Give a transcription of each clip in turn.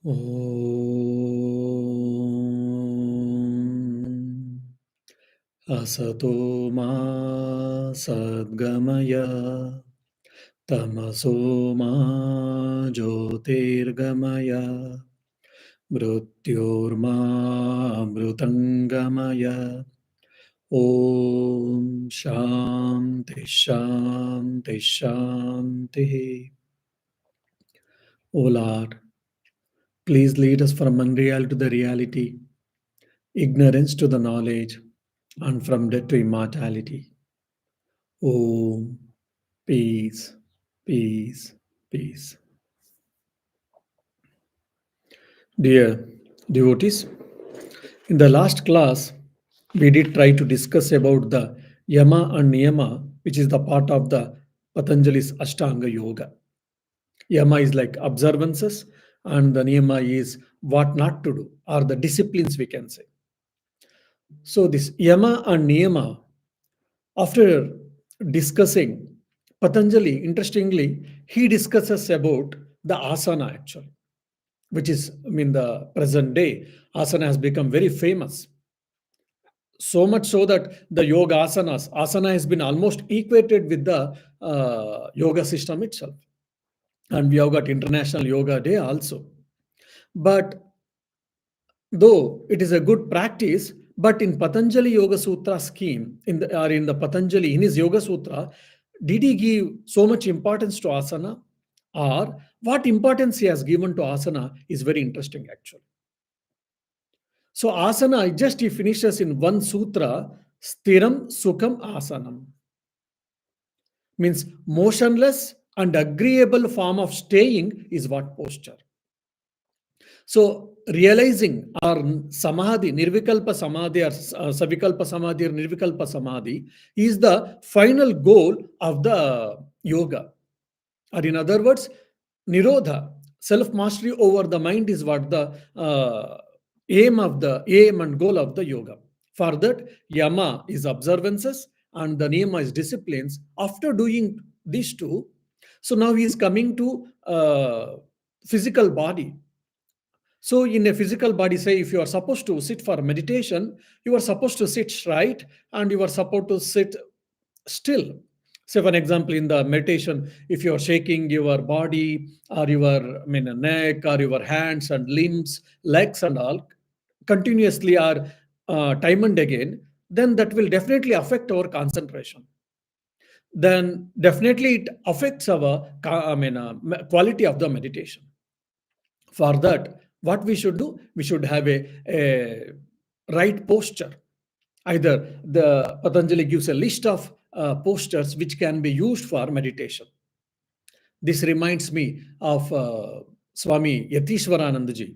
Om Asato ma sadgamaya tamaso ma jyotirgamaya mrityorma amrutangamaya. Om Shanti Shanti Shanti. O Lord, please lead us from unreal to the reality, ignorance to the knowledge, and from death to immortality. Om, peace, peace, peace. Dear devotees, in the last class, we did try to discuss about the Yama and Niyama, which is the part of the Patanjali's Ashtanga Yoga. Yama is like observances, and the Niyama is what not to do, or the disciplines we can say. So, this Yama and Niyama, after discussing Patanjali, interestingly, he discusses about the asana actually, which is, the present day, asana has become very famous. So much so that the yoga asana has been almost equated with the yoga system itself. And we have got International Yoga Day also. But though it is a good practice, but in Patanjali Yoga Sutra scheme, in the Patanjali, in his Yoga Sutra, did he give so much importance to asana? Or what importance he has given to asana is very interesting actually. So asana, just he finishes in one sutra, Stiram Sukham Asanam. Means motionless and agreeable form of staying is what posture. So realizing our samadhi, nirvikalpa samadhi or savikalpa samadhi or nirvikalpa samadhi is the final goal of the yoga. Or in other words, nirodha, self-mastery over the mind is what the aim and goal of the yoga. For that, yama is observances and the niyama is disciplines. After doing these two, so now he is coming to physical body. So, in a physical body, say if you are supposed to sit for meditation, you are supposed to sit straight and you are supposed to sit still. Say, for example, in the meditation, if you are shaking your body or your neck or your hands and limbs, legs and all continuously or time and again, then that will definitely affect our concentration. Then definitely it affects our quality of the meditation. For that, what we should do, we should have a right posture. Either the Patanjali gives a list of postures which can be used for meditation. This reminds me of Swami Yatishwaranandaji,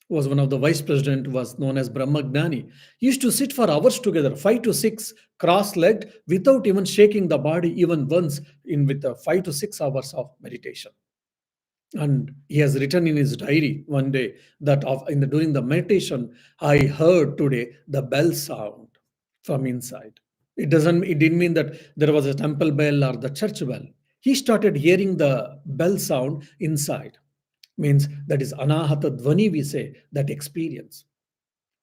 who was one of the vice president, was known as Brahmagnani. He used to sit for hours together, 5 to 6, cross-legged, without even shaking the body even once, in with 5 to 6 hours of meditation. And he has written in his diary one day that during the meditation, I heard today the bell sound from inside. It didn't mean that there was a temple bell or the church bell. He started hearing the bell sound inside. Means that is anahata dhvani, we say, that experience.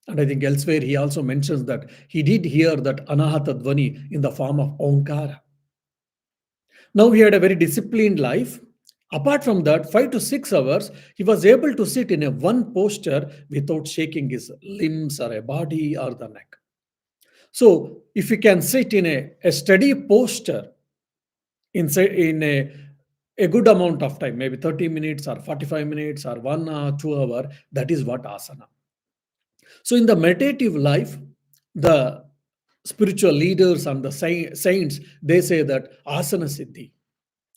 And I think elsewhere he also mentions that he did hear that anahata dhvani in the form of onkara. Now he had a very disciplined life. Apart from that, 5 to 6 hours, he was able to sit in a one posture without shaking his limbs or a body or the neck. So if you can sit in a steady posture in a good amount of time, maybe 30 minutes or 45 minutes or 1 hour, 2 hour, that is what asana. So in the meditative life, the spiritual leaders and the saints, they say that asana siddhi.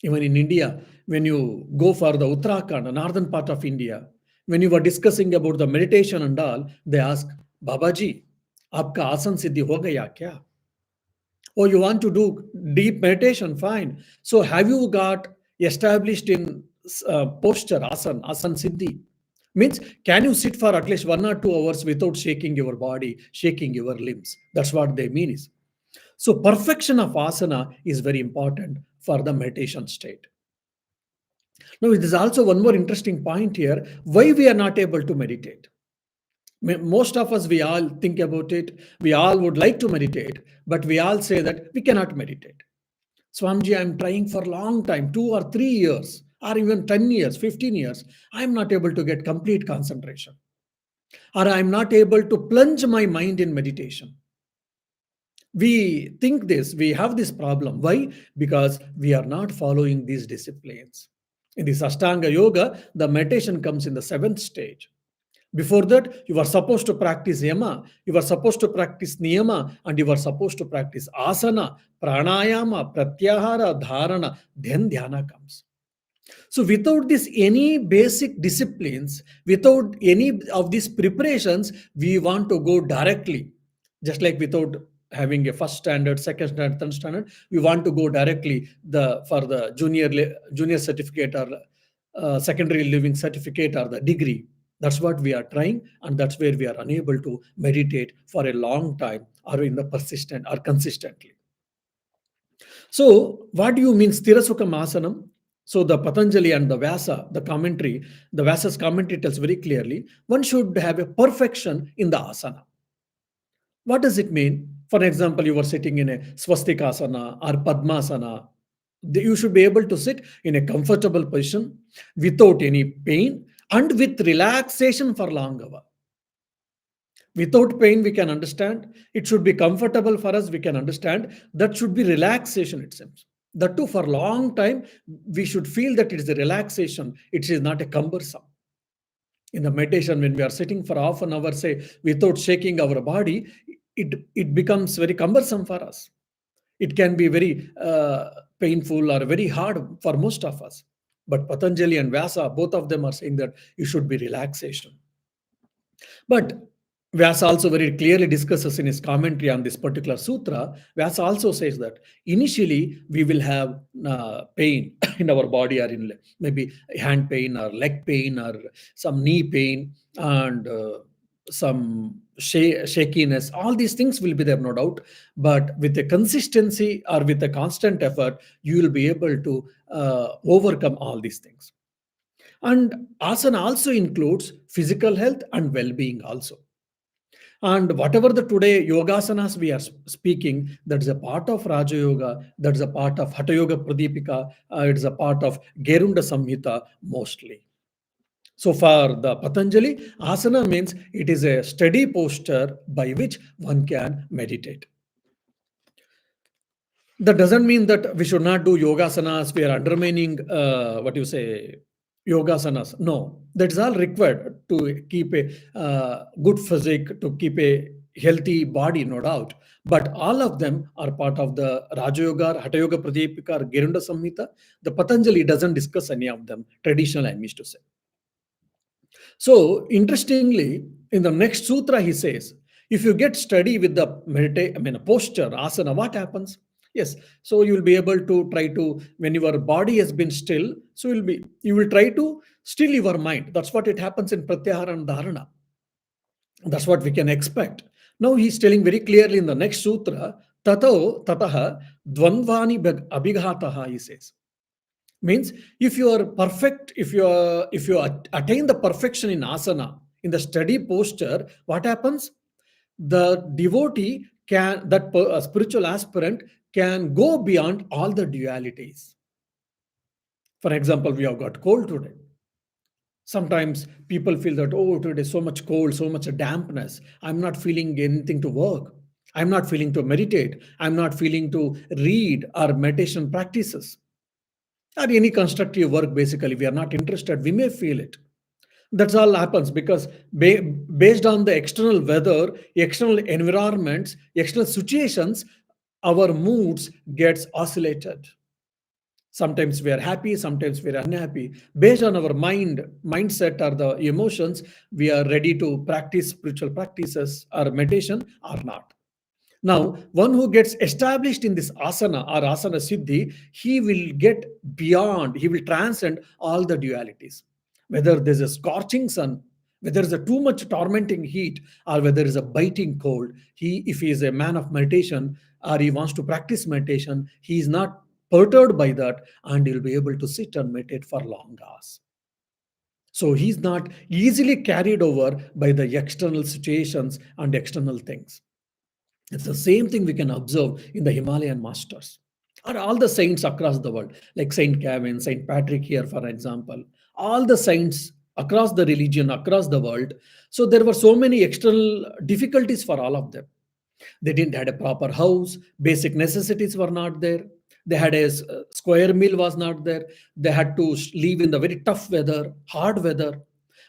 Even in India, when you go for the Uttarakhand, the northern part of India, when you were discussing about the meditation and all, they ask, Babaji, aapka asan siddhi ho gaya kya? Oh, you want to do deep meditation? Fine. So have you got established in posture, asan siddhi? Means, can you sit for at least 1 or 2 hours without shaking your body, shaking your limbs? That's what they mean is. So perfection of asana is very important for the meditation state. Now, there's also one more interesting point here why we are not able to meditate. Most of us, we all think about it, we all would like to meditate, but we all say that we cannot meditate. Swamiji, I'm trying for a long time, 2 or 3 years, or even 10 years, 15 years. I'm not able to get complete concentration, or I'm not able to plunge my mind in meditation. We think this, we have this problem. Why? Because we are not following these disciplines. In this Ashtanga yoga, the meditation comes in the seventh stage. Before that, you are supposed to practice yama, you are supposed to practice niyama, and you are supposed to practice asana, pranayama, pratyahara, dharana. Then dhyana comes. So, without this, any basic disciplines, without any of these preparations, we want to go directly. Just like without having a first standard, second standard, third standard, we want to go directly for the junior certificate or secondary living certificate or the degree. That's what we are trying, and that's where we are unable to meditate for a long time or in the persistent or consistently. So, what do you mean Sthirasukham Asanam? So, the Patanjali and the Vyasa, the Vyasa's commentary tells very clearly one should have a perfection in the asana. What does it mean? For example, you are sitting in a swastikasana or padmasana. You should be able to sit in a comfortable position without any pain and with relaxation for long hour. Without pain, we can understand. It should be comfortable for us, we can understand. That should be relaxation, it seems. That too, for a long time, we should feel that it is a relaxation. It is not a cumbersome. In the meditation, when we are sitting for half an hour, say, without shaking our body, it becomes very cumbersome for us. It can be very painful or very hard for most of us. But Patanjali and Vyasa, both of them are saying that it should be relaxation. But Vyasa also very clearly discusses in his commentary on this particular sutra. Vyasa also says that initially we will have pain in our body, or in maybe hand pain or leg pain or some knee pain and some shakiness. All these things will be there, no doubt. But with a consistency or with a constant effort, you will be able to overcome all these things. And asana also includes physical health and well-being also. And whatever the today yogasanas we are speaking, that is a part of Raja Yoga, that is a part of Hatha Yoga Pradipika, it is a part of Gerunda Samhita mostly. So for the Patanjali, asana means it is a steady posture by which one can meditate. That doesn't mean that we should not do yogasanas, we are undermining what you say yogasanas. No, that is all required to keep a good physique, to keep a healthy body, no doubt. But all of them are part of the Raja Yoga, Hatha Yoga Pradipika, or Gerunda Samhita. The Patanjali doesn't discuss any of them, traditional, I mean to say. So, interestingly, in the next sutra, he says, if you get steady with the posture, asana, what happens? Yes, so you will be able to try to, when your body has been still, so you will try to still your mind. That's what it happens in Pratyahara and Dharana. That's what we can expect. Now he's telling very clearly in the next sutra, tataha dvandvani abhighataha, he says. Means if you are perfect, if you attain the perfection in asana, in the steady posture, what happens? The devotee spiritual aspirant can go beyond all the dualities. For example, we have got cold today. Sometimes people feel that, oh, today so much cold, so much dampness. I'm not feeling anything to work. I'm not feeling to meditate. I'm not feeling to read or meditation practices or any constructive work. Basically, we are not interested. We may feel it. That's all happens because based on the external weather, external environments, external situations, our moods gets oscillated. Sometimes we are happy, sometimes we are unhappy. Based on our mindset or the emotions, we are ready to practice spiritual practices or meditation or not. Now, one who gets established in this asana or asana siddhi, he will get beyond, he will transcend all the dualities. Whether there's a scorching sun, whether there's a too much tormenting heat, or whether there's a biting cold, if he is a man of meditation or he wants to practice meditation, he is not perturbed by that, and he'll be able to sit and meditate for long hours. So he's not easily carried over by the external situations and external things. It's the same thing we can observe in the Himalayan masters or all the saints across the world, like Saint Kevin, Saint Patrick here, for example, all the saints across the religion, across the world. So there were so many external difficulties for all of them. They didn't had a proper house, basic necessities were not there. They had a square meal was not there. They had to live in the very tough weather, hard weather,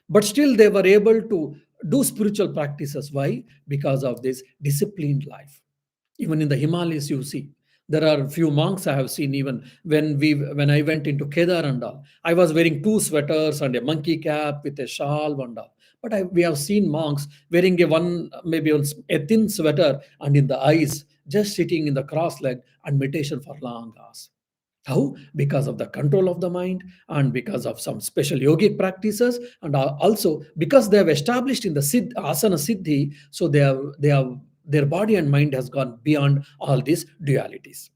but still they were able to do spiritual practices. Why? Because of this disciplined life. Even in the Himalayas, you see there are few monks I have seen. Even when I went into Kedar and all, I was wearing two sweaters and a monkey cap with a shawl and all. But we have seen monks wearing a one maybe a thin sweater and in the ice, just sitting in the cross leg and meditation for long hours. How? Because of the control of the mind and because of some special yogic practices, and also because they have established in the asana siddhi, so they have their body and mind has gone beyond all these dualities.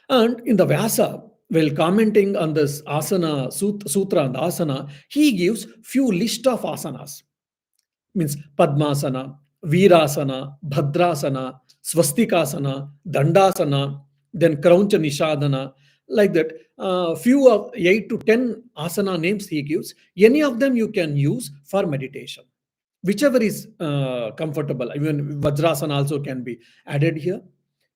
And in the Vyasa, while commenting on this asana sutra and asana, he gives few list of asanas, means Padmasana, Virasana, Bhadrasana, Swastikasana, Dandasana, then Krauncha Nishadana, like that. Few of 8 to 10 asana names he gives. Any of them you can use for meditation, whichever is comfortable. Even Vajrasana also can be added here.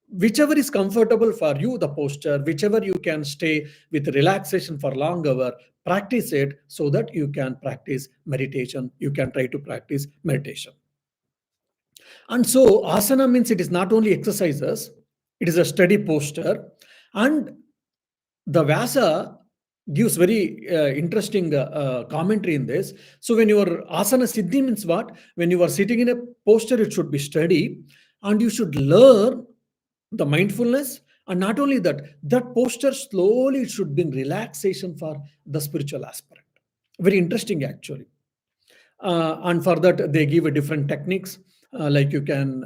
Whichever is comfortable for you, the posture, whichever you can stay with relaxation for long hour, practice it so that you can practice meditation. You can try to practice meditation. And so asana means it is not only exercises, it is a steady posture. And the Vyasa gives very interesting commentary in this. So when your asana siddhi means what? When you are sitting in a posture, it should be steady, and you should learn the mindfulness. And not only that, that posture slowly it should bring relaxation for the spiritual aspect. Very interesting, actually. And for that, they give a different techniques. Like you can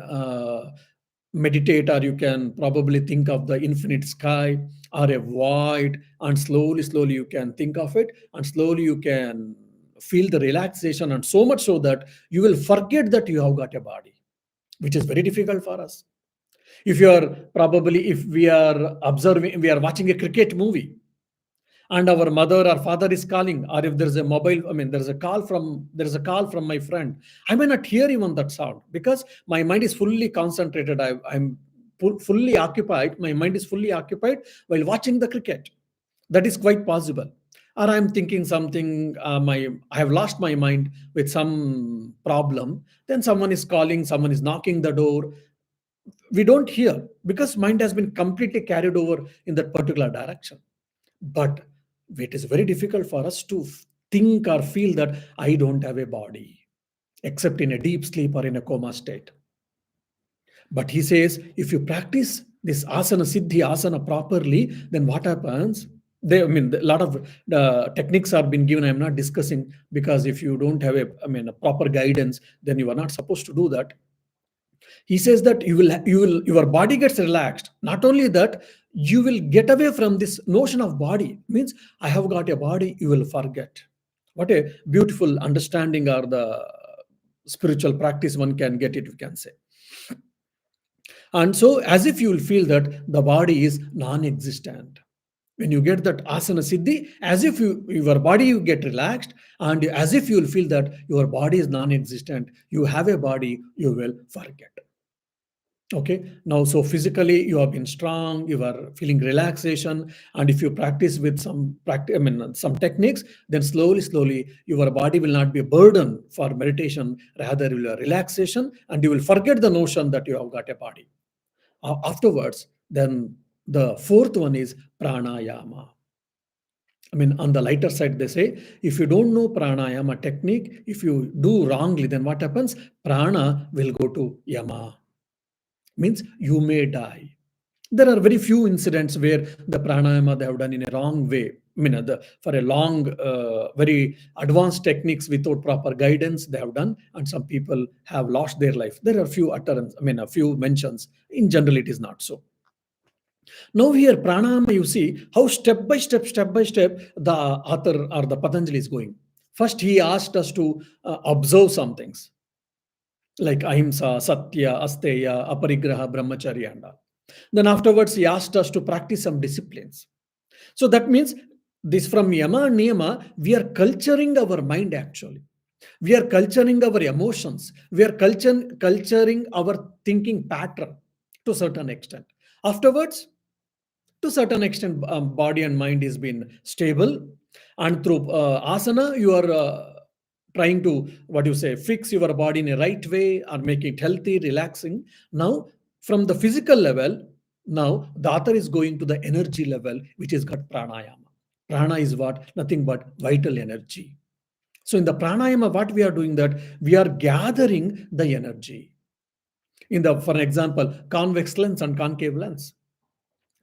meditate, or you can probably think of the infinite sky or a void, and slowly you can think of it, and slowly you can feel the relaxation, and so much so that you will forget that you have got a body, which is very difficult for us. If you are probably, if we are observing, we are watching a cricket movie, and our mother or father is calling, or if there's a mobile, I mean there's a call from my friend, I may not hear even that sound because my mind is fully concentrated. I'm fully occupied, my mind is fully occupied while watching the cricket. That is quite possible. Or I'm thinking something, I have lost my mind with some problem, then someone is calling, someone is knocking the door, we don't hear because mind has been completely carried over in that particular direction. But it is very difficult for us to think or feel that I don't have a body, except in a deep sleep or in a coma state. But he says, if you practice this asana siddhi, asana properly, then what happens? A lot of techniques are being given. I'm not discussing because if you don't have a proper guidance, then you are not supposed to do that. He says that your body gets relaxed. Not only that, you will get away from this notion of body. Means I have got a body, you will forget. What a beautiful understanding or the spiritual practice one can get it, we can say. And so as if you will feel that the body is non-existent. When you get that asana siddhi, as if your body you get relaxed, and as if you will feel that your body is non-existent, you have a body, you will forget. Okay, now so physically you have been strong, you are feeling relaxation, and if you practice with some some techniques, then slowly your body will not be a burden for meditation, rather it will be a relaxation, and you will forget the notion that you have got a body. Afterwards, then the fourth one is pranayama. On the lighter side, they say if you don't know pranayama technique, if you do wrongly, then what happens? Prana will go to yama, means you may die. There are very few incidents where the pranayama they have done in a wrong way. For a long, very advanced techniques without proper guidance they have done, and some people have lost their life. There are few utterance, a few mentions. In general, it is not so. Now here pranayama, you see how step by step, the author or the Patanjali is going. First, he asked us to observe some things like ahimsa, satya, asteya, aparigraha, brahmacharya, and all. Then afterwards, he asked us to practice some disciplines. So that means this from yama and niyama, we are culturing our mind actually. We are culturing our emotions. We are culturing our thinking pattern to certain extent. Afterwards, to certain extent, body and mind is been stable, and through asana, you are trying to what you say fix your body in a right way or make it healthy, relaxing. Now, from the physical level, now the author is going to the energy level, which is got pranayama. Prana is what? Nothing but vital energy. So in the pranayama, what we are doing that we are gathering the energy. In the, for example, convex lens and concave lens.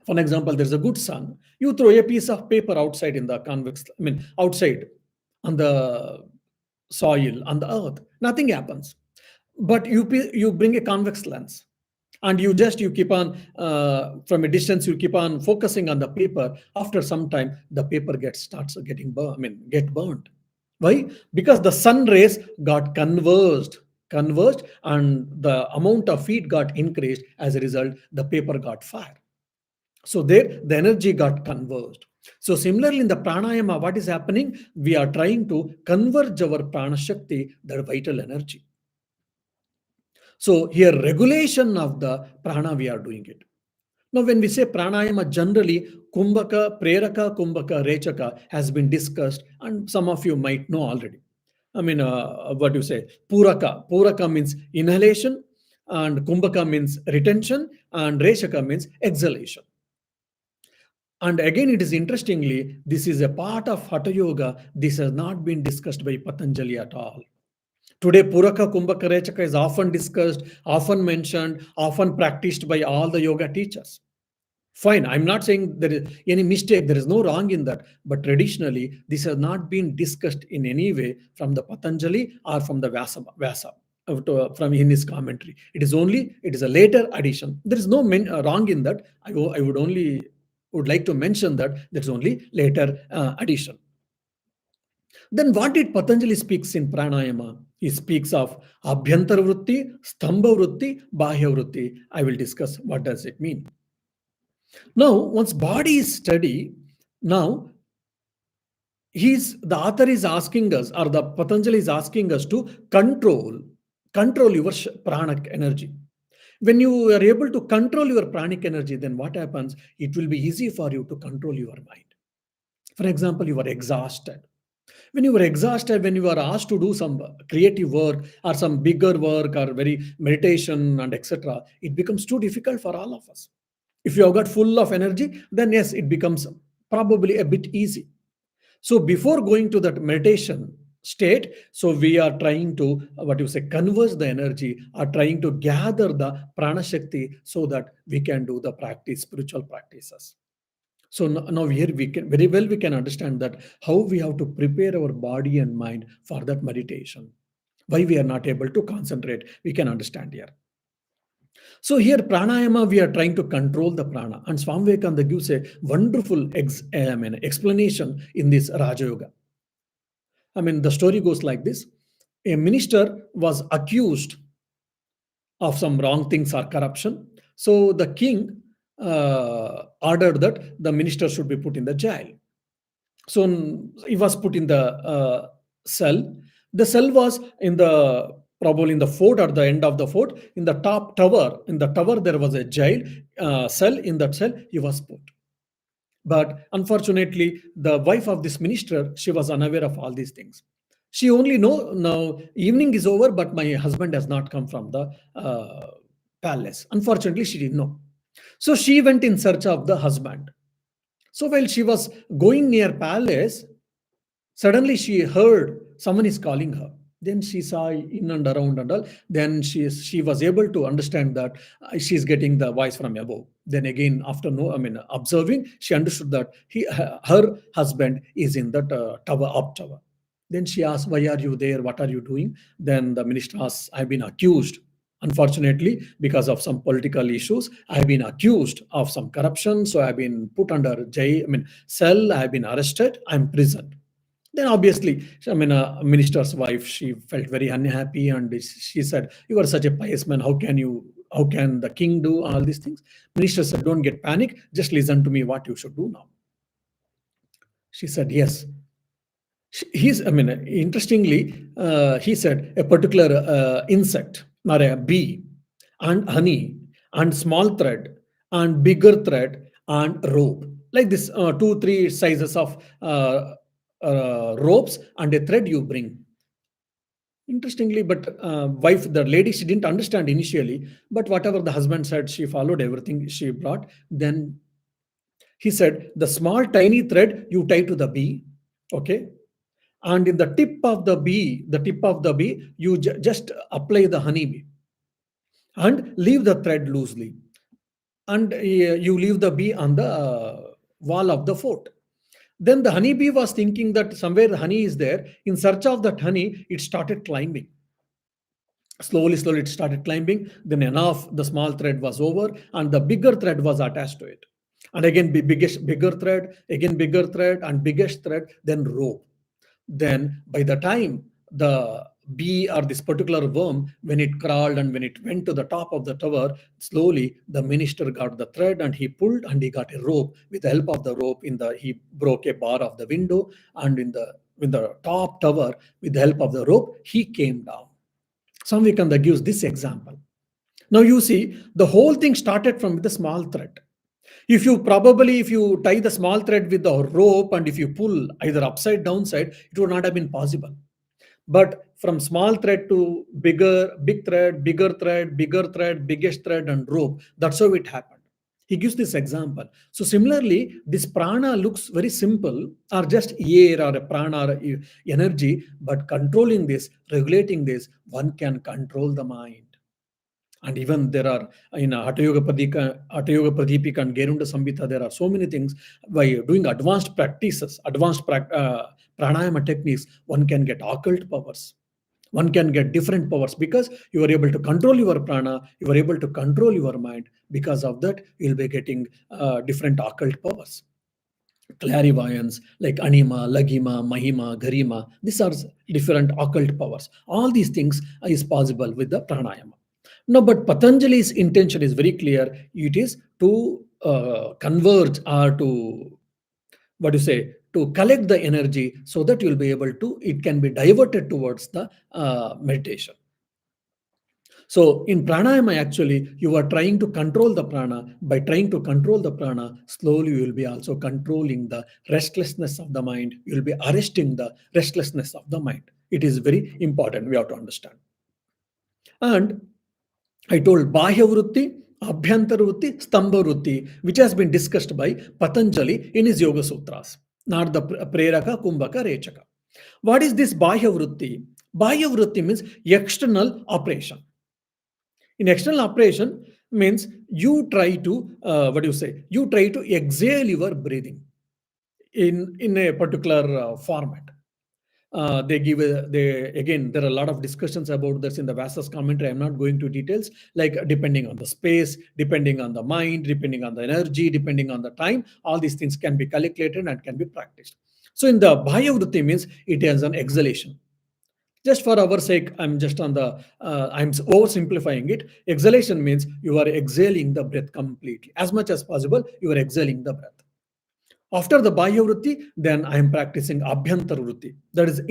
For example, there's a good sun. You throw a piece of paper outside in the convex, I mean, outside on the soil, on the earth. Nothing happens. But you bring a convex lens and you keep on from a distance you keep on focusing on the paper. After some time, the paper gets starts getting burned. I mean, get burned. Why? Because the sun rays got converged, and the amount of heat got increased. As a result, the paper got fire. So there, the energy got converged. So similarly, in the pranayama, what is happening? We are trying to converge our prana shakti, the vital energy. So here, regulation of the prana, we are doing it. Now, when we say pranayama, generally kumbhaka, preraka, kumbhaka, rechaka has been discussed, and some of you might know already. I mean, what do you say? Puraka. Puraka means inhalation, and kumbhaka means retention, and rechaka means exhalation. And again, it is interestingly, this is a part of Hatha Yoga. This has not been discussed by Patanjali at all. Today, Puraka Kumbhaka Rechaka is often discussed, often mentioned, often practiced by all the yoga teachers. Fine, I'm not saying there is any mistake, there is no wrong in that. But traditionally, this has not been discussed in any way from the Patanjali or from the Vyasa from in his commentary. It is a later addition. There is no wrong in that. I would only would like to mention that there's only later addition. Then what did Patanjali speaks in pranayama? He speaks of abhyantara vritti, stambha vritti, bahya vritti. I will discuss what does it mean. Now, once body is steady, now the author is asking us, or the Patanjali is asking us to control your pranic energy. When you are able to control your pranic energy, then what happens? It will be easy for you to control your mind. For example, you are exhausted. When you are exhausted, when you are asked to do some creative work or some bigger work or very meditation and etc., it becomes too difficult for all of us. If you have got full of energy, then yes, it becomes probably a bit easy. So before going to that meditation state, so we are trying to what you say converge the energy, or trying to gather the prana shakti so that we can do the practice, spiritual practices. So now here we can very well we can understand that how we have to prepare our body and mind for that meditation. Why we are not able to concentrate, we can understand here. So here pranayama, we are trying to control the prana, and Swami Vivekananda gives a wonderful explanation in this Raja Yoga. I mean, the story goes like this: a minister was accused of some wrong things or corruption. So the king ordered that the minister should be put in the jail. So he was put in the cell. The cell was in the probably in the fort, at the end of the fort, in the top tower. In the tower, there was a jail cell. In that cell, he was put. But unfortunately, the wife of this minister, she was unaware of all these things. She only know now evening is over, but my husband has not come from the palace. Unfortunately, she didn't know. So she went in search of the husband. So while she was going near palace, suddenly she heard someone is calling her. Then she saw in and around and all. Then she was able to understand that she's getting the voice from above. Then again, after observing, she understood that her husband is in that tower, up tower. Then she asked, "Why are you there? What are you doing?" Then the minister asked, "I've been accused." Unfortunately, because of some political issues, I have been accused of some corruption. So I have been put under cell. I have been arrested. I'm imprisoned. Then obviously, a minister's wife, she felt very unhappy, and she said, "You are such a pious man. How can you? How can the king do all these things?" Minister said, "Don't get panic. Just listen to me. What you should do now." She said, "Yes." Interestingly, he said a particular insect or a bee and honey and small thread and bigger thread and rope. Like this, two, three sizes of ropes and a thread you bring. Interestingly, but wife, the lady, she didn't understand initially, but whatever the husband said, she followed everything she brought. Then he said, the small tiny thread you tie to the bee, okay, and in the tip of the bee, you just apply the honey bee and leave the thread loosely, and you leave the bee on the wall of the fort. Then the honeybee was thinking that somewhere the honey is there. In search of that honey, it started climbing. Slowly, it started climbing. Then enough, the small thread was over, and the bigger thread was attached to it. And again, bigger thread, again bigger thread, and biggest thread, then rope. Then by the time the bee or this particular worm, when it crawled and when it went to the top of the tower, slowly the minister got the thread and he pulled and he got a rope. With the help of the rope, he broke a bar of the window, and in the top tower, with the help of the rope, he came down. Swami Vivekananda gives this example. Now you see, the whole thing started from the small thread. If you tie the small thread with the rope and if you pull either upside downside, it would not have been possible. But from small thread to big thread, bigger thread, biggest thread, and rope, that's how it happened. He gives this example. So similarly, this prana looks very simple, or just air or a prana or energy, but controlling this, regulating this, one can control the mind. And even there are in Hatha Yoga Pradipika and Gerunda Samhita, there are so many things. By doing advanced practices, pranayama techniques, one can get occult powers. One can get different powers because you are able to control your prana, you are able to control your mind. Because of that, you'll be getting different occult powers. Clairvoyance, like anima, lagima, mahima, garima. These are different occult powers. All these things is possible with the pranayama. No, but Patanjali's intention is very clear. It is to converge or to, what do you say, to collect the energy so that you'll be able to, it can be diverted towards the meditation. So in pranayama, actually, you are trying to control the prana. By trying to control the prana, slowly you will be also controlling the restlessness of the mind. You will be arresting the restlessness of the mind. It is very important. We have to understand. And I told Bahya Vritti, Abhyantara Vritti, Stambha Vritti, which has been discussed by Patanjali in his Yoga Sutras, not the Preraka, Kumbhaka, Rechaka. What is this Bahya Vritti? Bahya Vritti means external operation. In external operation means you try to, you try to exhale your breathing in a particular format. There are a lot of discussions about this in the Vyas's commentary. I'm not going to details, like depending on the space, depending on the mind, depending on the energy, depending on the time, all these things can be calculated and can be practiced. So in the Bhaya Vritti means it has an exhalation. Just for our sake, I'm oversimplifying it. Exhalation means you are exhaling the breath completely. As much as possible, you are exhaling the breath. After the Bahya Vritti, then I am practicing Abhyantar Vritti. That is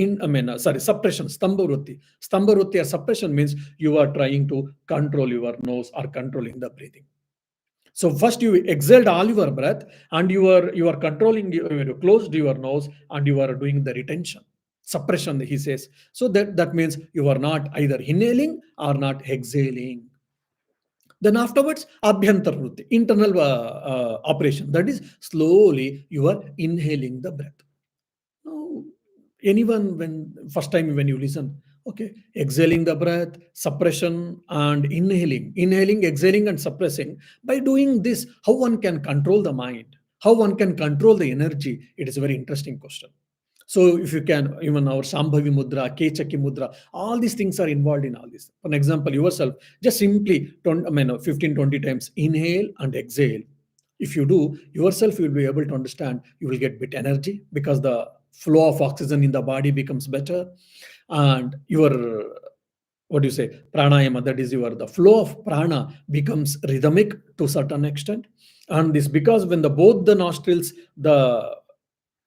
suppression, Stambha Vritti. Stambha Vritti or suppression means you are trying to control your nose or controlling the breathing. So first you exhaled all your breath and you are controlling, you closed your nose and you are doing the retention. Suppression, he says. So that means you are not either inhaling or not exhaling. Then afterwards, Abhyantar Vritti, internal operation. That is slowly you are inhaling the breath. Now, anyone, when first time when you listen, okay, exhaling the breath, suppression and inhaling, exhaling and suppressing. By doing this, how one can control the mind, how one can control the energy, it is a very interesting question. So if you can, even our Shambhavi Mudra, Kechaki Mudra, all these things are involved in all this. For an example, yourself, just simply 15, 20 times inhale and exhale. If you do, yourself, you will be able to understand, you will get bit energy because the flow of oxygen in the body becomes better. And your, what do you say, pranayama, that is your, the flow of prana becomes rhythmic to certain extent. And this because when the both the nostrils, the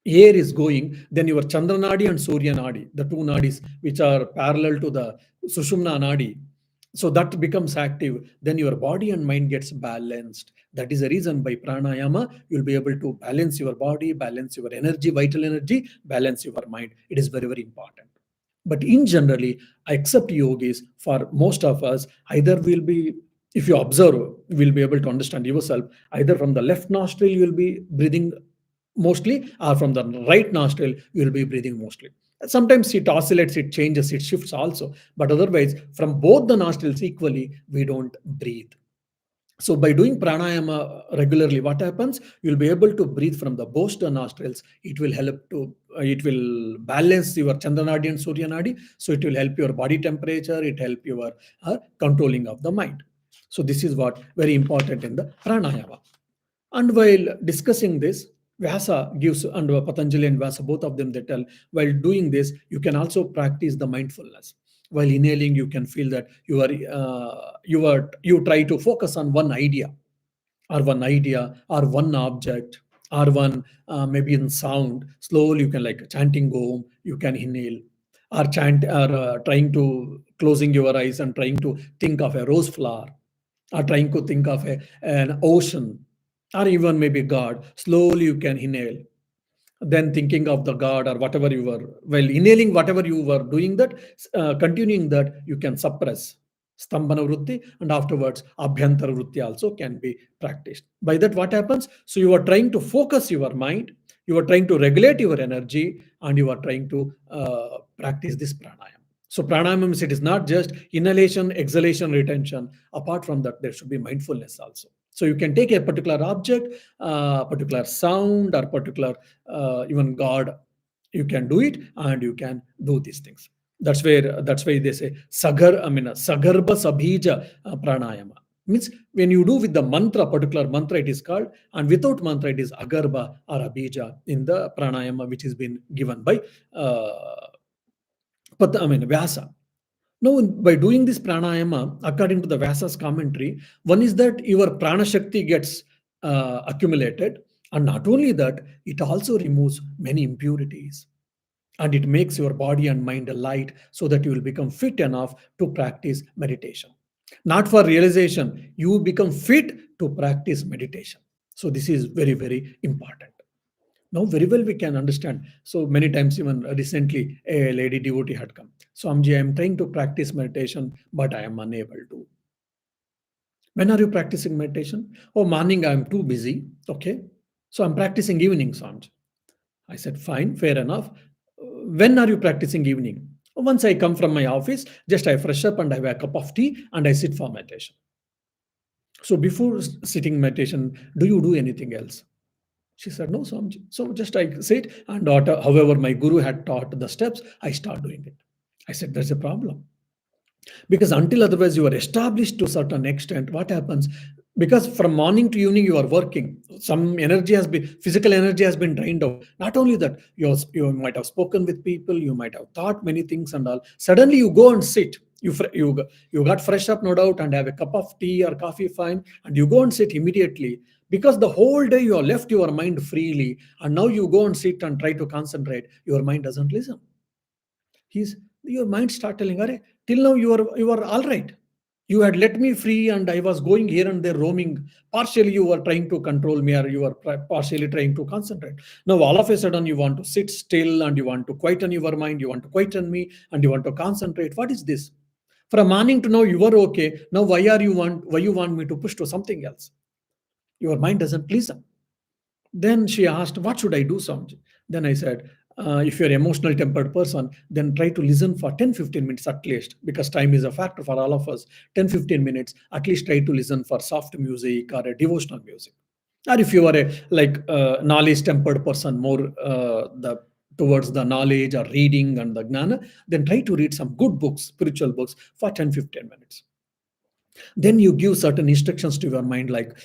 air is going, then your Chandra Nadi and Surya Nadi, the two nadis which are parallel to the Sushumna Nadi, so that becomes active, then your body and mind gets balanced. That is the reason by pranayama, you'll be able to balance your body, balance your energy, vital energy, balance your mind. It is very, very important. But in generally, except yogis, for most of us, either will be, if you observe, will be able to understand yourself, either from the left nostril you will be breathing mostly, or from the right nostril you will be breathing mostly. Sometimes it oscillates, it changes, it shifts also, but otherwise from both the nostrils equally we don't breathe. So by doing pranayama regularly, what happens? You'll be able to breathe from the both the nostrils. It will help to, it will balance your Chandranadi and Surya Nadi. So it will help your body temperature. It help your controlling of the mind. So this is what very important in the pranayama. And while discussing this, Vyasa gives, and Patanjali and Vyasa, both of them, they tell, while doing this, you can also practice the mindfulness. While inhaling, you can feel that you try to focus on one idea, or one object, or one maybe in sound. Slowly, you can, like chanting Om, you can inhale, or chant, or trying to closing your eyes and trying to think of a rose flower, or trying to think of an ocean, or even maybe God. Slowly you can inhale, then thinking of the God or whatever you were, while inhaling whatever you were doing, that continuing that, you can suppress stambhana vritti, and afterwards abhyantara vritti also can be practiced. By that, what happens? So you are trying to focus your mind, you are trying to regulate your energy, and you are trying to practice this pranayama. So pranayama means it is not just inhalation, exhalation, retention. Apart from that, there should be mindfulness also. So you can take a particular object, particular sound, or particular even God, you can do it, and you can do these things. That's why they say sagarbha sabhija pranayama. Means when you do with the mantra, particular mantra it is called, and without mantra it is agarbha or abhija in the pranayama which has been given by Vyasa. Now, by doing this pranayama, according to the Vyasa's commentary, one is that your prana shakti gets accumulated, and not only that, it also removes many impurities, and it makes your body and mind light, so that you will become fit enough to practice meditation. Not for realization, you become fit to practice meditation. So this is very, very important. Now very well we can understand. So many times, even recently, a lady devotee had come. Swamiji, I am trying to practice meditation, but I am unable to. When are you practicing meditation? Oh, morning I am too busy. Okay. So I'm practicing evening, Swamiji. I said, fine, fair enough. When are you practicing evening? Once I come from my office, just I fresh up and I have a cup of tea and I sit for meditation. So before sitting meditation, do you do anything else? She said, no, Swamiji. So just I said, and however my guru had taught the steps, I start doing it. I said, there's a problem. Because until otherwise you are established to a certain extent, what happens? Because from morning to evening you are working. Some energy has been, physical energy has been drained out. Not only that, you might have spoken with people, you might have thought many things and all. Suddenly you go and sit. You got fresh up, no doubt, and have a cup of tea or coffee, fine, and you go and sit immediately, because the whole day you have left your mind freely, and now you go and sit and try to concentrate, your mind doesn't listen. He's Your mind start telling, Are, till now you are all right. You had let me free and I was going here and there roaming. Partially you were trying to control me, or you were partially trying to concentrate. Now all of a sudden you want to sit still and you want to quieten your mind, you want to quieten me and you want to concentrate. What is this? From morning to now you were okay. Now why you want me to push to something else? Your mind doesn't listen. Then she asked, what should I do, Swamiji? Then I said, if you're an emotional tempered person, then try to listen for 10-15 minutes at least, because time is a factor for all of us. 10-15 minutes, at least try to listen for soft music or a devotional music. Or if you are a knowledge tempered person, more the towards the knowledge or reading and the gnana, then try to read some good books, spiritual books, for 10-15 minutes. Then you give certain instructions to your mind, like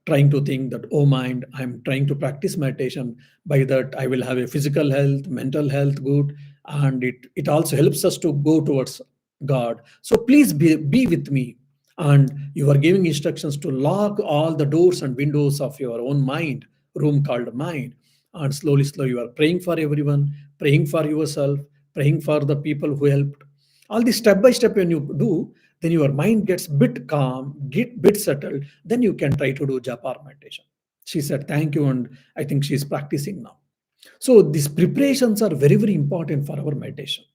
trying to think that, oh mind, I'm trying to practice meditation. By that, I will have a physical health, mental health good, and it also helps us to go towards God. So please be with me. And you are giving instructions to lock all the doors and windows of your own mind, room called mind. And slowly, slowly, you are praying for everyone, praying for yourself, praying for the people who helped. All this step by step, when you do, then your mind gets bit calm, get bit settled. Then you can try to do japa or meditation. She said, thank you. And I think she's practicing now. So these preparations are very, very important for our meditation.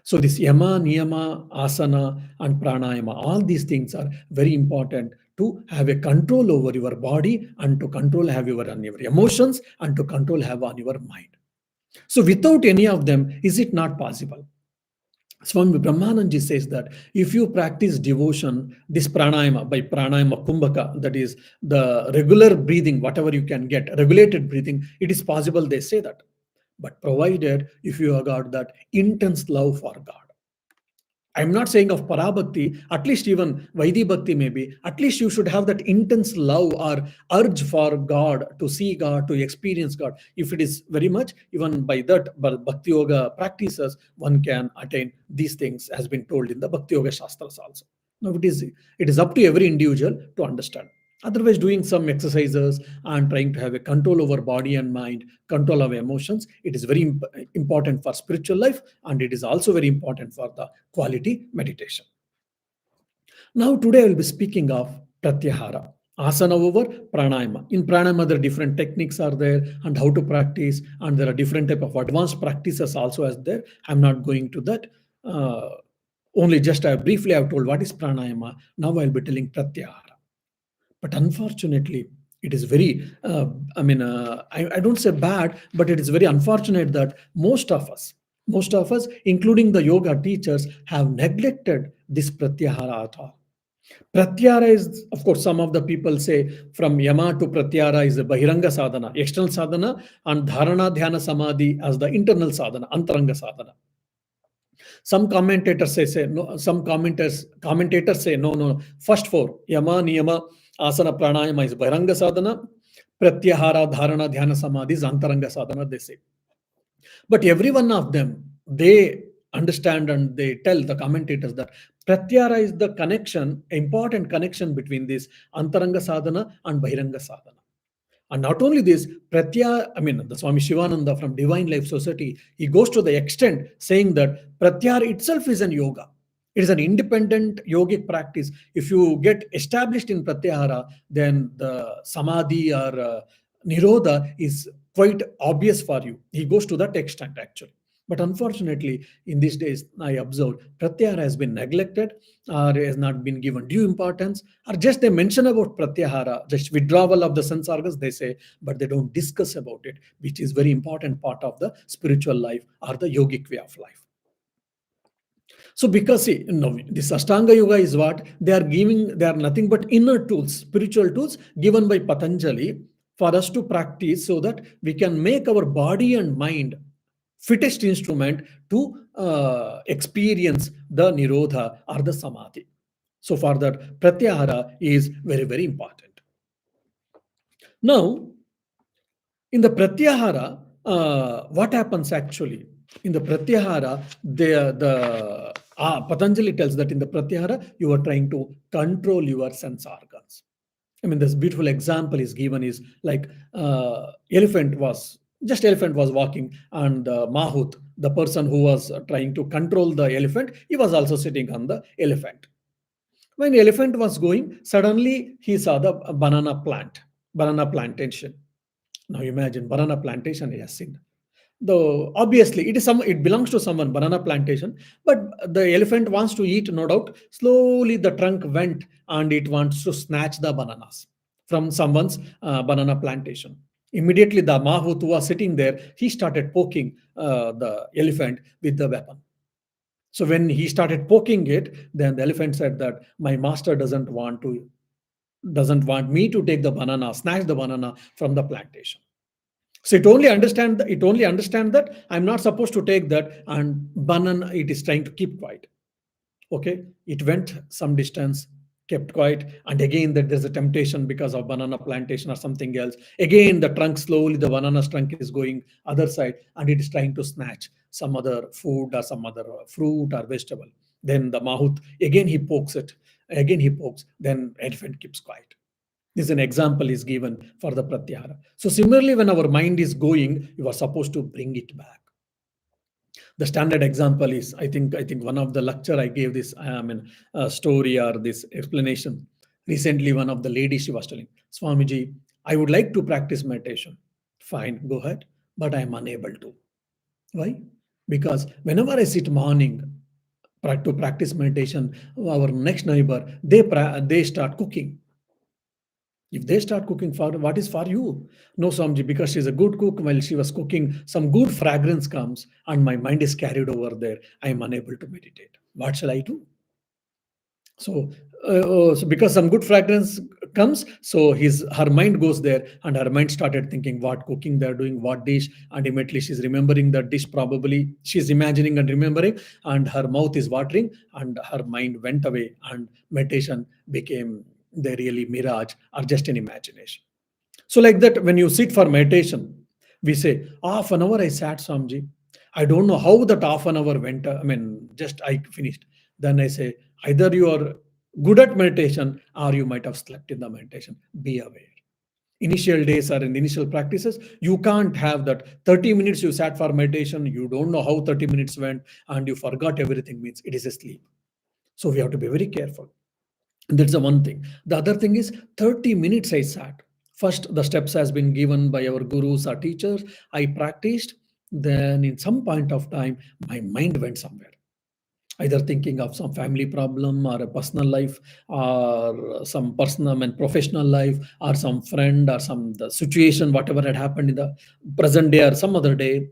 So this yama, niyama, asana, and pranayama, all these things are very important to have a control over your body, and to control have on your emotions, and to control have on your mind. So without any of them, is it not possible? Swami Brahmananji says that if you practice devotion, this pranayama, by pranayama kumbhaka, that is the regular breathing, whatever you can get, regulated breathing, it is possible, they say that. But provided if you have got that intense love for God. I'm not saying of parabhakti, at least even Vaidhi bhakti maybe, at least you should have that intense love or urge for God, to see God, to experience God. If it is very much, even by that bhakti yoga practices, one can attain these things, has been told in the bhakti yoga shastras also. Now it is up to every individual to understand. Otherwise, doing some exercises and trying to have a control over body and mind, control of emotions, it is very important for spiritual life, and it is also very important for the quality meditation. Now, today I will be speaking of Pratyahara. Asana over Pranayama. In Pranayama, there are different techniques are there, and how to practice, and there are different type of advanced practices also as there. I'm not going to that. Only just briefly I've told what is Pranayama. Now I'll be telling Pratyahara. But unfortunately, it is very, I don't say bad, but it is very unfortunate that most of us, including the yoga teachers, have neglected this Pratyahara at all. Pratyahara is, of course, some of the people say from Yama to Pratyahara is a Bahiranga sadhana, external sadhana, and Dharana Dhyana Samadhi as the internal sadhana, Antaranga sadhana. Some commentators say no. Some commentators say no. First four, Yama, Niyama, Asana, Pranayama is Bahiranga sadhana. Pratyahara, Dharana, Dhyana, Samadhi is Antaranga sadhana, they say. But every one of them, they understand and they tell the commentators that Pratyahara is the connection, important connection between this Antaranga sadhana and Bahiranga sadhana. And not only this, the Swami Shivananda from Divine Life Society, he goes to the extent saying that Pratyahara itself is an yoga. It is an independent yogic practice. If you get established in Pratyahara, then the Samadhi or Nirodha is quite obvious for you. He goes to that extent actually. But unfortunately, in these days, I observed Pratyahara has been neglected, or has not been given due importance, or just they mention about Pratyahara, just withdrawal of the sense organs, they say, but they don't discuss about it, which is very important part of the spiritual life or the yogic way of life. So because see, this Ashtanga Yoga is what they are giving, they are nothing but inner tools, spiritual tools given by Patanjali for us to practice, so that we can make our body and mind fittest instrument to experience the Nirodha or the Samadhi. So for that, Pratyahara is very, very important. Now, in the Pratyahara, what happens actually? In the Pratyahara, Patanjali tells that in the Pratyahara, you are trying to control your sense organs. I mean, this beautiful example is given is like elephant was walking, and Mahut, the person who was trying to control the elephant, he was also sitting on the elephant. When the elephant was going, suddenly he saw the banana plantation. Now imagine banana plantation he has seen. Though obviously it belongs to someone, banana plantation, but the elephant wants to eat, no doubt. Slowly the trunk went and it wants to snatch the bananas from someone's banana plantation. Immediately the Mahut who was sitting there, he started poking the elephant with the weapon. So when he started poking it, then the elephant said that my master doesn't want me to take the banana, snatch the banana from the plantation. So it only understand that I'm not supposed to take that, and banana it is trying to keep quiet. Okay, it went some distance, kept quiet, and again that there's a temptation because of banana plantation or something else. Again, the trunk slowly, the banana's trunk is going other side, and it is trying to snatch some other food or some other fruit or vegetable. Then the mahut again he pokes it, again he pokes. Then elephant keeps quiet. This is an example is given for the pratyahara. So similarly, when our mind is going, you are supposed to bring it back. The standard example is, I think one of the lecture I gave this, I mean, story or this explanation. Recently, one of the ladies, she was telling, Swamiji, I would like to practice meditation. Fine, go ahead, but I am unable to. Why? Because whenever I sit morning to practice meditation, our next neighbor, they start cooking. If they start cooking, for what is for you? No, Swamiji, because she's a good cook. While she was cooking, some good fragrance comes and my mind is carried over there. I am unable to meditate. What shall I do? So, so because some good fragrance comes, so her mind goes there, and her mind started thinking what cooking they're doing, what dish, and immediately she's remembering the dish. Probably she's imagining and remembering, and her mouth is watering, and her mind went away, and meditation became the really mirage or just an imagination. So, like that, when you sit for meditation, we say, half an hour I sat, Swamiji. I don't know how that half an hour went. I mean, just I finished. Then I say, either you are good at meditation or you might have slept in the meditation. Be aware. Initial days or in initial practices, you can't have that 30 minutes you sat for meditation, you don't know how 30 minutes went, and you forgot everything, means it is a sleep. So we have to be very careful. That's the one thing. The other thing is 30 minutes I sat. First, the steps has been given by our gurus or teachers. I practiced. Then, in some point of time, my mind went somewhere, either thinking of some family problem or a personal life or some personal and professional life or some friend or some the situation, whatever had happened in the present day or some other day.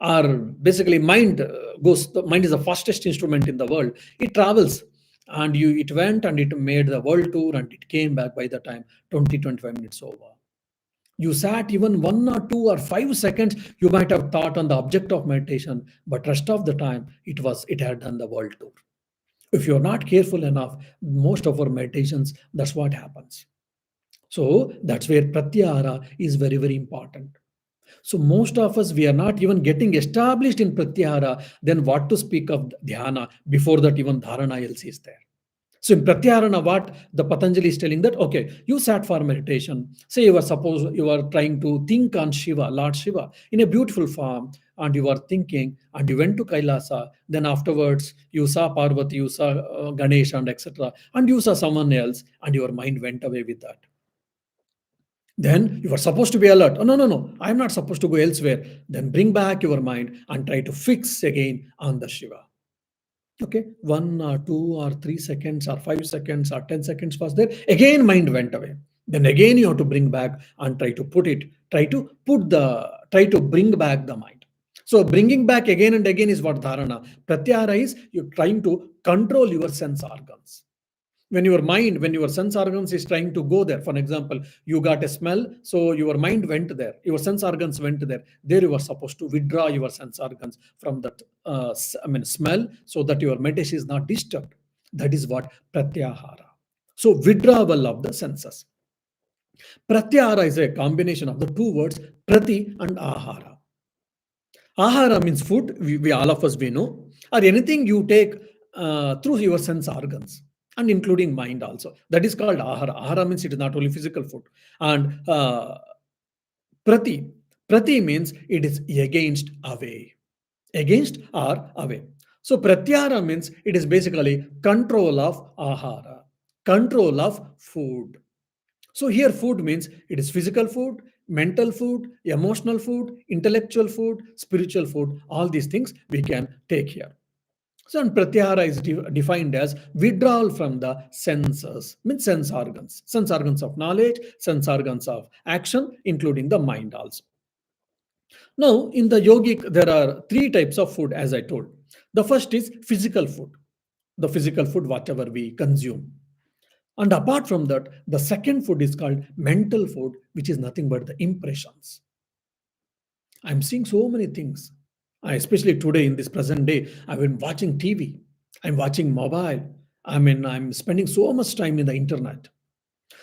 Or basically, the mind is the fastest instrument in the world. It travels, and it went and it made the world tour, and it came back by the time 20-25 minutes over. You sat even 1 or 2 or 5 seconds, you might have thought on the object of meditation, but rest of the time it had done the world tour. If you're not careful enough, most of our meditations, that's what happens. So that's where pratyahara is very, very important. So most of us, we are not even getting established in pratyahara, then what to speak of dhyana? Before that, even dharana else is there. So in Pratyahara, what the Patanjali is telling that, okay, you sat for meditation. Say you are trying to think on Shiva, Lord Shiva, in a beautiful form, and you are thinking, and you went to Kailasa. Then afterwards, you saw Parvati, you saw Ganesh, and etc., and you saw someone else, and your mind went away with that. Then you are supposed to be alert. Oh, no, no, no, I'm not supposed to go elsewhere. Then bring back your mind and try to fix again on the Shiva. Okay, 1 or 2 or 3 seconds or 5 seconds or 10 seconds was there. Again, mind went away. Then again, you have to bring back and try to bring back the mind. So bringing back again and again is what dharana. Pratyahara is you're trying to control your sense organs. When your sense organs is trying to go there, for example, you got a smell, so your mind went there, your sense organs went there you were supposed to withdraw your sense organs from that smell, so that your meditation is not disturbed. That is what pratyahara. So withdrawal of the senses. Pratyahara is a combination of the two words prati and ahara. Ahara means food, we all of us we know, or anything you take through your sense organs and including mind also. That is called ahara. Ahara means it is not only physical food. And prati, prati means it is against, away, against or away. So pratyahara means it is basically control of ahara, control of food. So here food means it is physical food, mental food, emotional food, intellectual food, spiritual food. All these things we can take here. So and pratyahara is defined as withdrawal from the senses, means sense organs of knowledge, sense organs of action, including the mind also. Now, in the yogic, there are three types of food, as I told. The first is physical food, the physical food, whatever we consume. And apart from that, the second food is called mental food, which is nothing but the impressions. I'm seeing so many things. Especially today in this present day, I've been watching TV. I'm watching mobile. I'm spending so much time in the internet.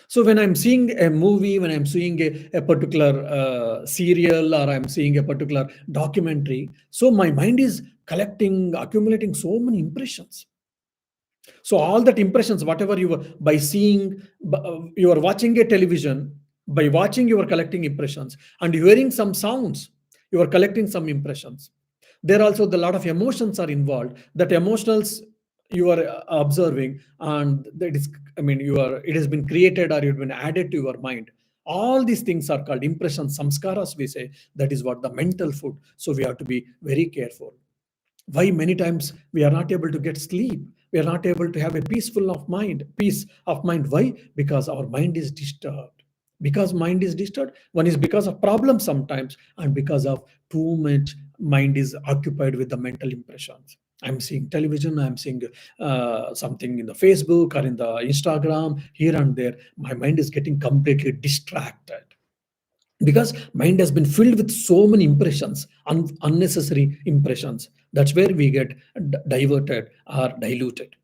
So when I'm seeing a movie, when I'm seeing a particular serial, or I'm seeing a particular documentary, so my mind is collecting, accumulating so many impressions. So all that impressions, whatever you were by seeing, you are watching a television. By watching, you are collecting impressions, and hearing some sounds, you are collecting some impressions. There also the lot of emotions are involved. That emotionals you are observing, and that is, you are. It has been created or you've been added to your mind. All these things are called impressions, samskaras. We say that is what the mental food. So we have to be very careful. Why many times we are not able to get sleep, we are not able to have a peace of mind. Why? Because our mind is disturbed. Because mind is disturbed, one is because of problems sometimes, and because of too much mind is occupied with the mental impressions. I'm seeing television, I'm seeing something in the Facebook or in the Instagram, here and there. My mind is getting completely distracted because mind has been filled with so many impressions, unnecessary impressions. That's where we get diverted or diluted.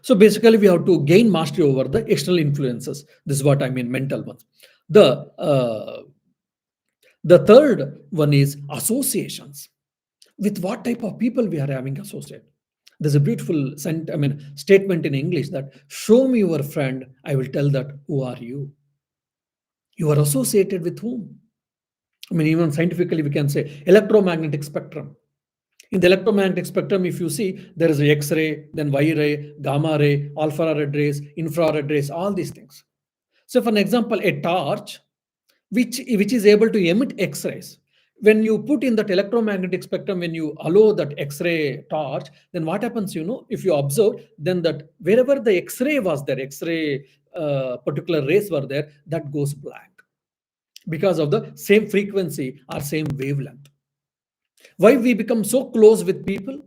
So basically we have to gain mastery over the external influences. This is what I mean, mental ones. The uh, the third one is associations. With what type of people we are having associate. There's a beautiful statement in English that show me your friend, I will tell that who are you. You are associated with whom? Even scientifically, we can say electromagnetic spectrum. In the electromagnetic spectrum, if you see, there is X ray, then Y ray, gamma ray, alpha red rays, infrared rays, all these things. So, for an example, a torch which is able to emit X rays. When you put in that electromagnetic spectrum, when you allow that X ray torch, then what happens? If you observe, then that wherever the X ray was there, X ray particular rays were there, that goes blank because of the same frequency or same wavelength. Why we become so close with people?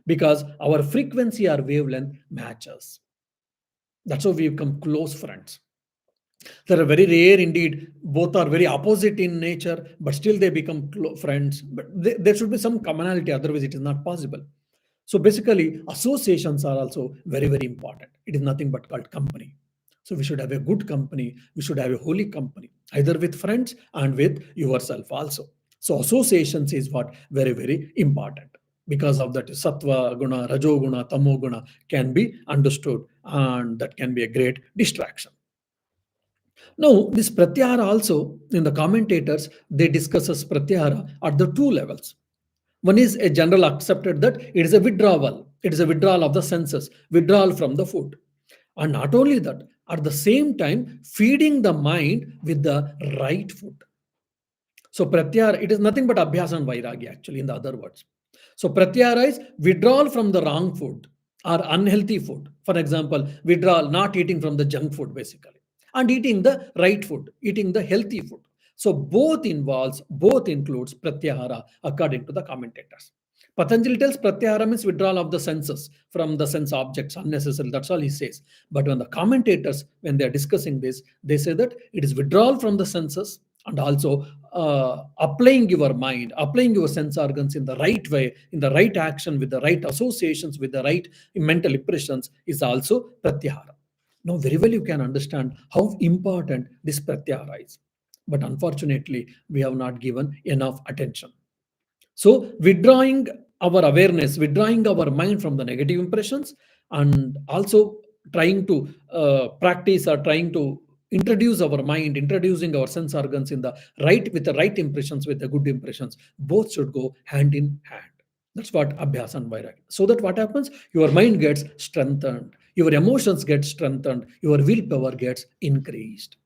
Because our frequency or wavelength matches. That's how we become close friends. They are very rare indeed. Both are very opposite in nature, but still they become friends. But there should be some commonality, otherwise, it is not possible. So basically, associations are also very, very important. It is nothing but called company. So we should have a good company. We should have a holy company, either with friends and with yourself also. So associations is what very, very important. Because of that, sattva guna, rajo guna, tamo guna can be understood, and that can be a great distraction. Now, this pratyahara also, in the commentators, they discusses pratyahara at the two levels. One is a general accepted that it is a withdrawal. It is a withdrawal of the senses, withdrawal from the food. And not only that, at the same time, feeding the mind with the right food. So pratyahara, it is nothing but abhyasa and vairagya, actually, in the other words. So pratyahara is withdrawal from the wrong food or unhealthy food. For example, withdrawal, not eating from the junk food, basically, and eating the right food, eating the healthy food. So both includes pratyahara according to the commentators. Patanjali tells pratyahara means withdrawal of the senses from the sense objects unnecessary. That's all he says. But when the commentators, when they are discussing this, they say that it is withdrawal from the senses, and also applying your mind, applying your sense organs in the right way, in the right action, with the right associations, with the right mental impressions is also pratyahara. Now, very well you can understand how important this pratyahara is. But unfortunately, we have not given enough attention. So, withdrawing our awareness, withdrawing our mind from the negative impressions, and also trying to practice or trying to introduce our mind, introducing our sense organs in the right, with the right impressions, with the good impressions, both should go hand in hand. That's what abhyasa and vairagya. So that what happens? Your mind gets strengthened, your emotions get strengthened, your willpower gets increased.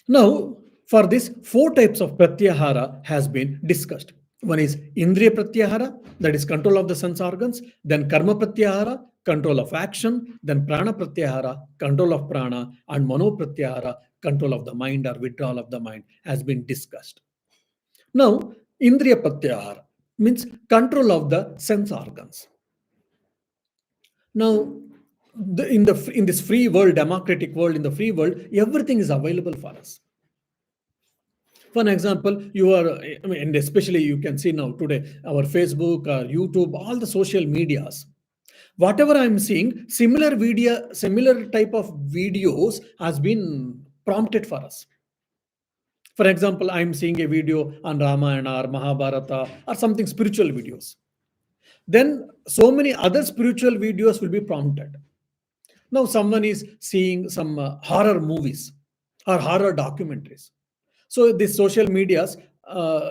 Now, for this, four types of pratyahara has been discussed. One is indriya pratyahara, that is control of the sense organs. Then karma pratyahara, control of action. Then prana pratyahara, control of prana. And mano pratyahara, control of the mind or withdrawal of the mind, has been discussed. Now, indriya pratyahara means control of the sense organs. Now, in this free world, democratic world, in the free world, everything is available for us. For an example, you are, I mean, and especially you can see now today, our Facebook, YouTube, all the social medias. Whatever I'm seeing, similar video, similar type of videos has been prompted for us. For example, I'm seeing a video on Ramayana or Mahabharata or something spiritual videos. Then so many other spiritual videos will be prompted. Now someone is seeing some horror movies or horror documentaries. So these social medias,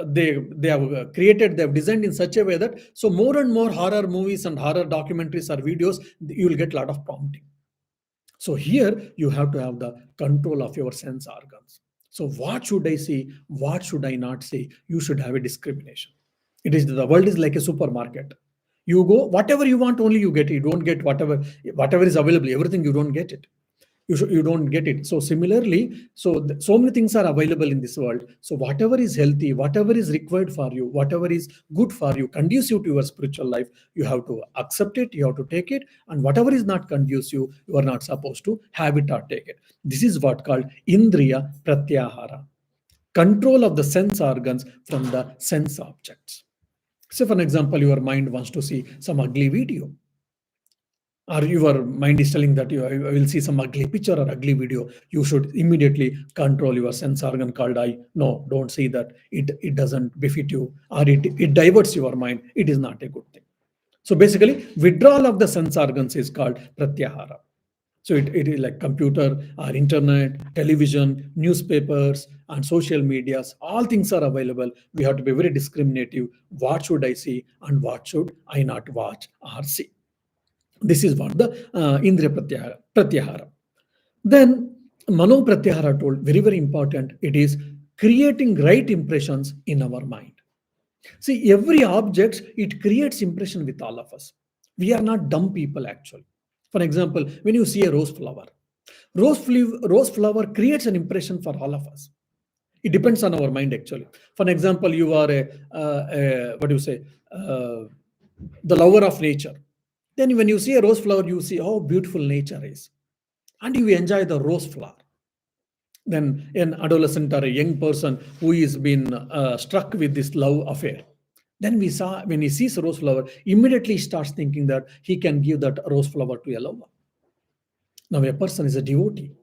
they have created, they have designed in such a way that so more and more horror movies and horror documentaries or videos, you will get a lot of prompting. So here you have to have the control of your sense organs. So what should I see? What should I not see? You should have a discrimination. It is, the world is like a supermarket. You go whatever you want, only you get it. You don't get whatever is available. Everything you don't get it. You don't get it. So similarly, so many things are available in this world. So whatever is healthy, whatever is required for you, whatever is good for you, conducive to your spiritual life, you have to accept it, you have to take it. And whatever is not conducive, you are not supposed to have it or take it. This is what called indriya pratyahara, control of the sense organs from the sense objects. So for an example, your mind wants to see some ugly video, or your mind is telling that you will see some ugly picture or ugly video, you should immediately control your sense organ called eye. No, don't see that. It doesn't befit you, or it diverts your mind. It is not a good thing. So basically, withdrawal of the sense organs is called pratyahara. So it is like computer or internet, television, newspapers, and social medias. All things are available. We have to be very discriminative. What should I see and what should I not watch or see? This is what the Indriya Pratyahara. Then Mano Pratyahara told, very, very important, it is creating right impressions in our mind. See, every object, it creates impression with all of us. We are not dumb people, actually. For example, when you see a rose flower creates an impression for all of us. It depends on our mind, actually. For example, you are what do you say, the lover of nature. Then when you see a rose flower, you see how beautiful nature is, and you enjoy the rose flower. Then an adolescent or a young person who is been struck with this love affair, then when he sees a rose flower, immediately he starts thinking that he can give that rose flower to a lover. Now a person is a devotee.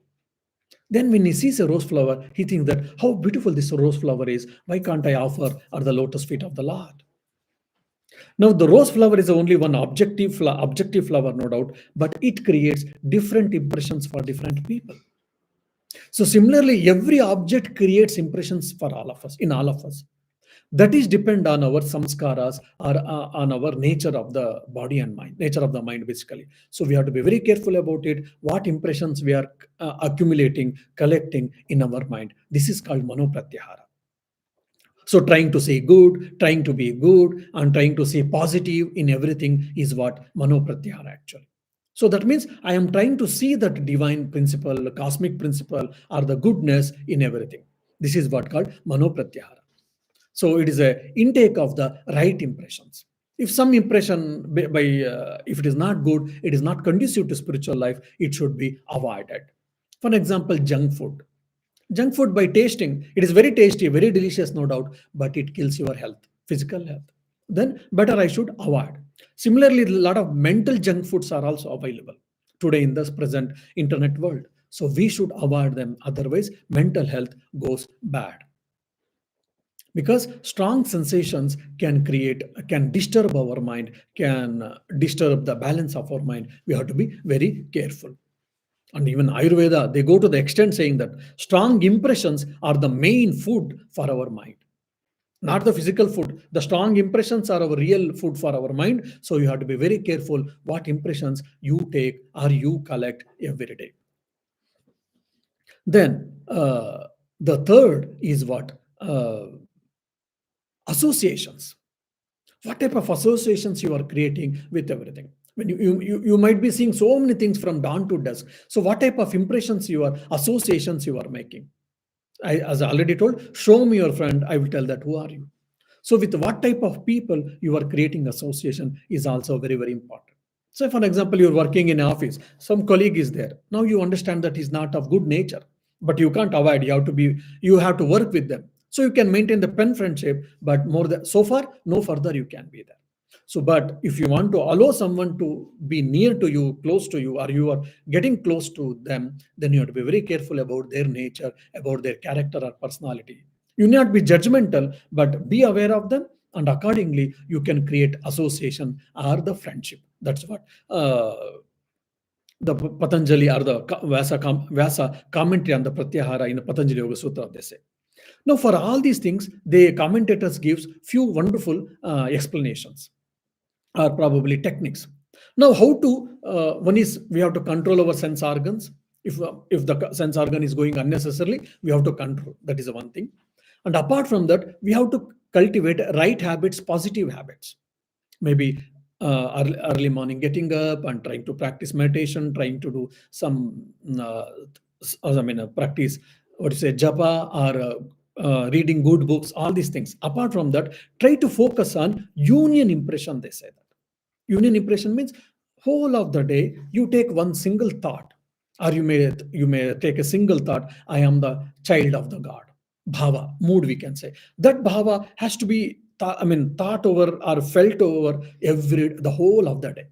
Then when he sees a rose flower, he thinks that how beautiful this rose flower is. Why can't I offer at the lotus feet of the Lord? Now, the rose flower is only one objective flower, no doubt, but it creates different impressions for different people. So, similarly, every object creates impressions for all of us, in all of us. That is depend on our samskaras, or on our nature of the body and mind, nature of the mind, basically. So, we have to be very careful about it, what impressions we are accumulating, collecting in our mind. This is called manopratyahara. So trying to say good, trying to be good, and trying to say positive in everything is what Mano Pratyahara actually. So that means I am trying to see that divine principle, the cosmic principle, or the goodness in everything. This is what called Mano Pratyahara. So it is a intake of the right impressions. If some impression if it is not good, it is not conducive to spiritual life, it should be avoided. For example, junk food. Junk food, by tasting, it is very tasty, very delicious, no doubt, but it kills your health, physical health. Then better I should avoid. Similarly, a lot of mental junk foods are also available today in this present internet world. So we should avoid them. Otherwise, mental health goes bad. Because strong sensations can disturb our mind, can disturb the balance of our mind. We have to be very careful. And even Ayurveda, they go to the extent saying that strong impressions are the main food for our mind, not the physical food. The strong impressions are our real food for our mind. So you have to be very careful what impressions you take or you collect every day. Then the third is what? Associations. What type of associations you are creating with everything? When you might be seeing so many things from dawn to dusk. So what type of impressions associations you are making? As I already told, show me your friend, I will tell that who are you. So with what type of people you are creating association is also very, very important. So for example, you're working in an office, some colleague is there. Now you understand that he's not of good nature, but you can't avoid, you have to work with them. So you can maintain the pen friendship, but more than so far, no further you can be there. So, but if you want to allow someone to be near to you, close to you, or you are getting close to them, then you have to be very careful about their nature, about their character or personality. You need not be judgmental, but be aware of them, and accordingly, you can create association or the friendship. That's what the Patanjali or the Vyasa commentary on the Pratyahara in the Patanjali Yoga Sutra, they say. Now, for all these things, the commentators gives few wonderful explanations or probably techniques. Now, how to one is we have to control our sense organs. If the sense organ is going unnecessarily, we have to control. That is the one thing. And apart from that, we have to cultivate right habits, positive habits. Maybe early morning getting up and trying to practice meditation, trying to do some practice what you say japa or reading good books, all these things. Apart from that, try to focus on union impression. They say that union impression means whole of the day you take one single thought, or you may take a single thought. I am the child of the God. Bhava, mood, we can say. That bhava has to be thought over or felt over the whole of the day.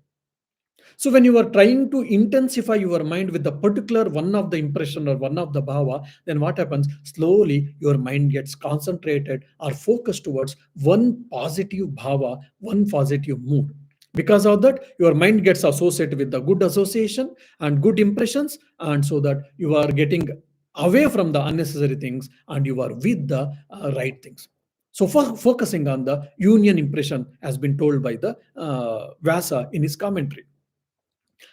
So when you are trying to intensify your mind with the particular one of the impression or one of the bhava, then what happens? Slowly your mind gets concentrated or focused towards one positive bhava, one positive mood. Because of that, your mind gets associated with the good association and good impressions, and so that you are getting away from the unnecessary things and you are with the right things. So focusing on the union impression has been told by the Vyasa in his commentary,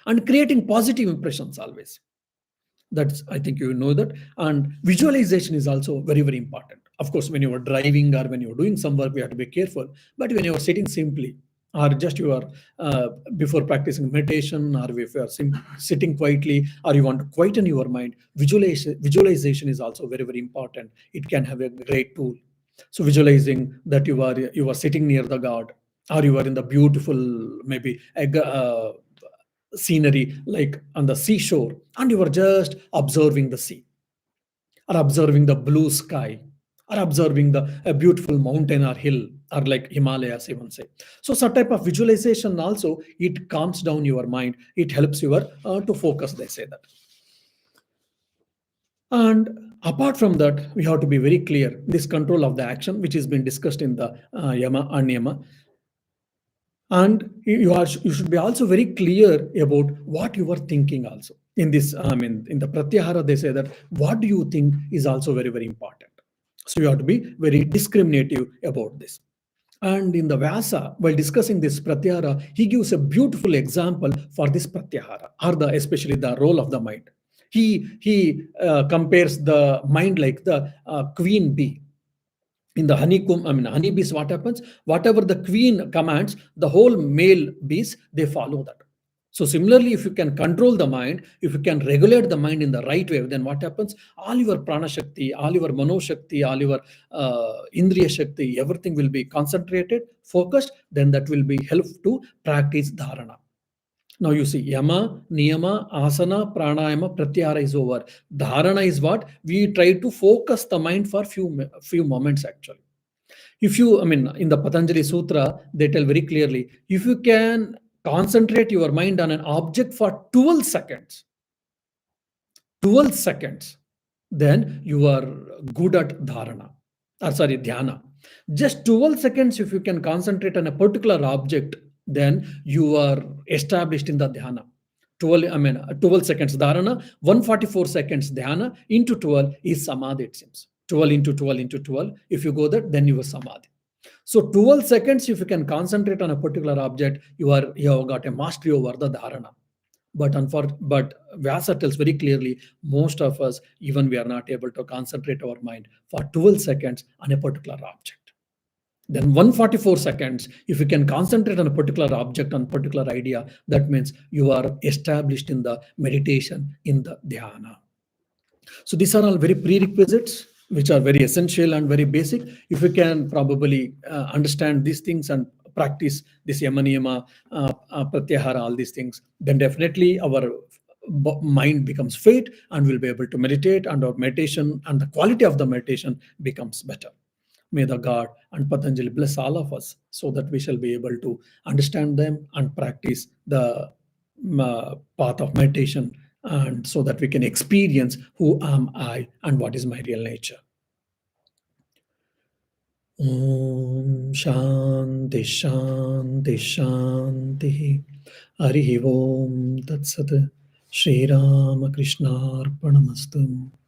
and creating positive impressions always. That's, I think you know that. And visualization is also very, very important. Of course, when you are driving or when you're doing some work, we have to be careful. But when you are sitting simply, or just you are before practicing meditation, or if you are sitting quietly, or you want to quieten your mind, visualization is also very, very important. It can have a great tool. So visualizing that you are sitting near the God, or you are in the beautiful maybe scenery like on the seashore, and you are just observing the sea, or observing the blue sky, or observing the a beautiful mountain or hill, or like Himalayas even say. So some type of visualization also, it calms down your mind, it helps your to focus, they say that. And apart from that, we have to be very clear this control of the action, which has been discussed in the yama and niyama. And you should be also very clear about what you are thinking also. In this, in the Pratyahara, they say that what do you think is also very, very important. So you have to be very discriminative about this. And in the Vyasa, while discussing this Pratyahara, he gives a beautiful example for this Pratyahara, or especially the role of the mind. He compares the mind like the queen bee. In the honeycomb, honeybees, what happens? Whatever the queen commands, the whole male bees, they follow that. So similarly, if you can control the mind, if you can regulate the mind in the right way, then what happens? All your prana shakti, all your mano shakti, all your indriya shakti, everything will be concentrated, focused. Then that will be help to practice dharana. Now you see, yama, niyama, asana, pranayama, pratyahara is over. Dharana is what? We try to focus the mind for few moments actually. If you, in the Patanjali Sutra, they tell very clearly, if you can concentrate your mind on an object for 12 seconds, 12 seconds, then you are good at dharana, or sorry, dhyana. Just 12 seconds, if you can concentrate on a particular object, then you are established in the dhyana. 12 seconds dharana, 144 seconds dhyana into 12 is samadhi, it seems. 12 into 12 into 12. If you go there, then you are samadhi. So 12 seconds, if you can concentrate on a particular object, you have got a mastery over the dharana. But Vyasa tells very clearly, most of us, even we are not able to concentrate our mind for 12 seconds on a particular object. Then 144 seconds, if you can concentrate on a particular object, on a particular idea, that means you are established in the meditation, in the dhyana. So these are all very prerequisites, which are very essential and very basic. If we can probably understand these things and practice this yama niyama, pratyahara, all these things, then definitely our mind becomes fit, and we'll be able to meditate, and our meditation and the quality of the meditation becomes better. May the God and Patanjali bless all of us so that we shall be able to understand them and practice the path of meditation, and so that we can experience who am I and what is my real nature. Om Shanti Shanti Shanti. Harihi Om Tat Sat. Shri Rama Krishna Arpanamastu.